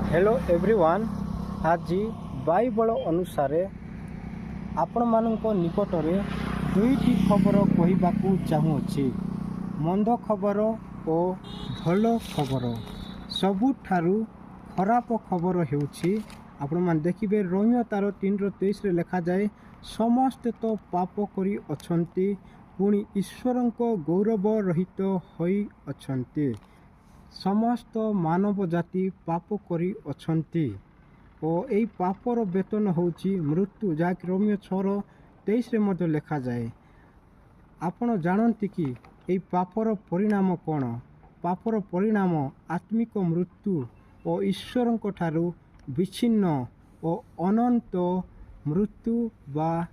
Hello everyone. आज Bible अनुसार आपण मानक निकट में दुईटी खबर कहवाकू चाहूँगी। मंद खबर और भल खबर। सबुठारु खराब खबर हेउछि आपण मान देखिबे रोमियो 3:23 रे लिखा जाए, समस्ते तो पाप करी अछंती पुणी ईश्वरंको गौरव रहित होई अछंती। समस्त मानव जाति पाप करी अछंती और यही पापर वेतन होउछि मृत्यु, जहाँकि रोमियो 6:23 रे मध्य लिखा जाए। आपण जानती कि यही पापर परिणाम कौन? पापर परिणाम आत्मिक मृत्यु और ईश्वरंको ठारू विच्छिन्न और अनंत मृत्यु बा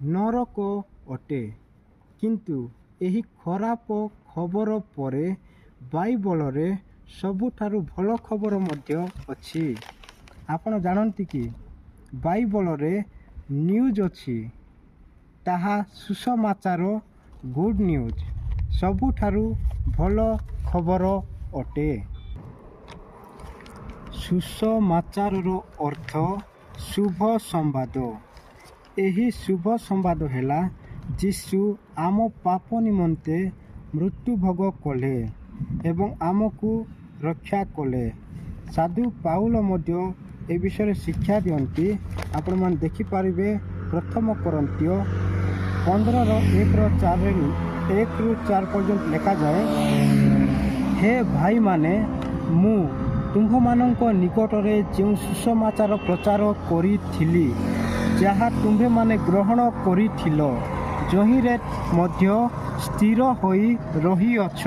नरक अटे। किंतु यही खराब खबर परे बाइबल रे सबुठारु भल खबर मध्य अछि। आपण जानती कि बाइबल रे न्यूज अछि, ताहा सुसमाचार, गुड न्यूज सबुठारु भल खबर अटे। सुसमाचार रो अर्थ शुभ संवाद। एही शुभ संवाद हेला जीशु आम पाप निमंते मृत्यु भोग कले एवं आमको रक्षा कले। साधु पाउल मध्य ए विषय शिक्षा दियंती। आपण मान देखि पारिबे प्रथम कोरिन्थियो 15:1-4 पर्यंत लिखा जाए, हे भाई माने मु तुम्भ मानक निकट रे जो सुसमाचार प्रचार करिथिली, जहा तुम्भे माने ग्रहण करिथिलो, जहिरे मध्य स्थिर होई रही अछ।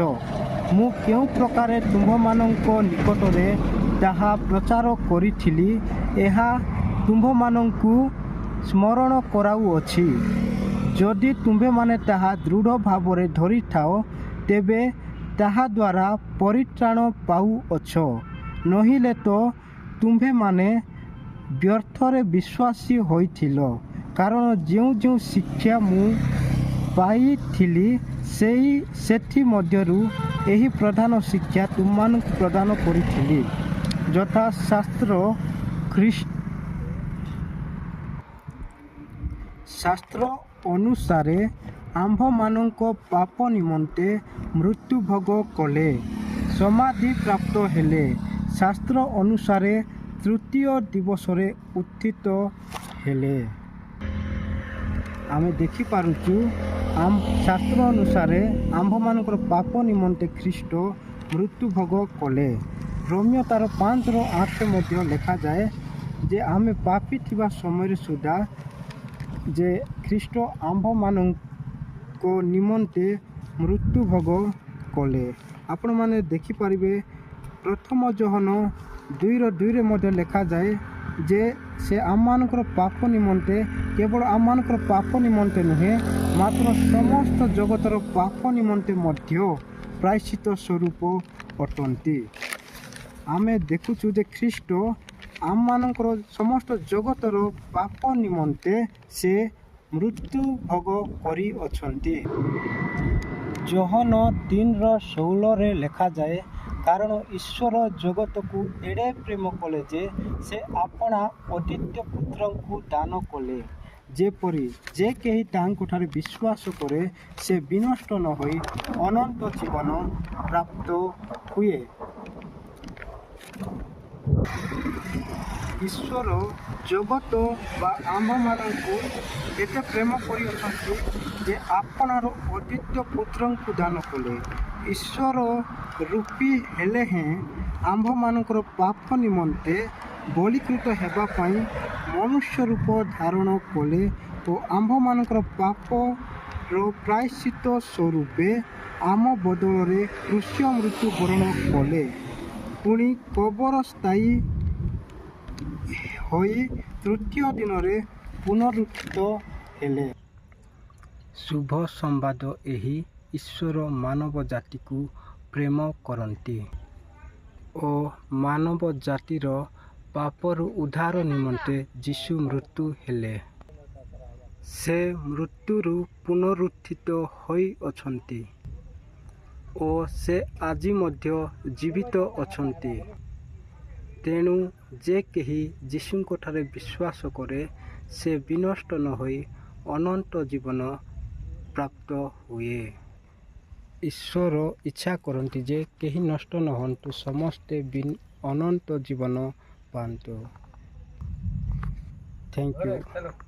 मु केउ प्रकारे तुम्भ मानक निकट रे ताहा प्रचार करिथिली, एहा तुम्भ मानकु स्मरण कराउ अछि। जदि तुम्भे माने ताहा दृढ़ भाव रे धरि थाओ, तेबे ताहा द्वारा परित्राण पाउ अछ। नहिले तो तुम्भे माने व्यर्थरे विश्वासी होइथिलो, कारण जो शिक्षा मु पाइथिली सेठी मध्यरु एही प्रधान शिक्षा तुममानकु प्रदान करिथिली, यथा शास्त्र अनुसारे आम्भ मानक पाप निमंते मृत्यु भोग कले, समाधि प्राप्त हेले। शास्त्र अनुसारे तृतीय दिवसरे उत्थित हेले। आमे देखि पारुचु शास्त्र अनुसारे आम्भ मानकर पाप निमंते ख्रीष्ट मृत्यु भोग कले। रोमियो 5:8 मध्य लिखा जाए जे आमे पापी थिबा समय सुधा जे ख्रीष्ट आम्भ मानक निमंते मृत्यु भोग कले। आपण माने देखि पारिबे प्रथम जोहन 2:2 मध्य लिखा जाए जे से आम मानकर पाप निमंते, केवल आम मानकर पाप निमंते नुहे, मात्र समस्त जगतर पाप निमंते मध्य प्रायश्चित स्वरूप अटंती। आमे देखुचु जे ख्रीष्ट आम मानकर समस्त जगतर पाप निमंते से मृत्यु भोग करी अछंती। जोहन 3:16 रे लिखा जाए, कारण ईश्वर जगत को एड़े प्रेम कले जे से अपना अद्वितीय पुत्र को दान कले, जेपरी जे केही तांको ठारे विश्वास करे से विनष्ट न होई अनंत जीवन प्राप्त हुए। ईश्वर जगत बा आम्भ मानकु एते प्रेम करी अछंती जे आपनार अद्वितीय पुत्र को दान कले। ईश्वर रूपी हेले हैं आम्भ मानकर पाप निमंते बलिकृत हेबा पाई मनुष्य रूप धारण कले और आम्भ मानकर पाप रो प्रायश्चित स्वरूपे आम बदल रे क्रूस्य मृत्यु वरण कले, पुणी कबर स्थायी होई तृतीय दिन रे पुनरुत्थित हेले। शुभ संवाद एही ईश्वर मानव जाति को प्रेम करती और मानव जातिर पापर उद्धार निमंते जीशु मृत्यु हेले। से मृत्युरु पुनरुत्थित होई अछंती और से आजि मध्य जीवित अछंती। ତେଣୁ ଯେ କେହି ଯୀଶୁଙ୍କଠାରେ ବିଶ୍ୱାସ କରେ ସେ ବିନଷ୍ଟ ନ ହୋଇ ଅନନ୍ତ ଜୀବନ ପ୍ରାପ୍ତ ହୁଏ। ଈଶ୍ୱର ଇଚ୍ଛା କରନ୍ତି ଯେ କେହି ନଷ୍ଟ ନ ହୁଅନ୍ତୁ, ସମସ୍ତେ ଅନନ୍ତ ଜୀବନ ପାଆନ୍ତୁ। Thank you.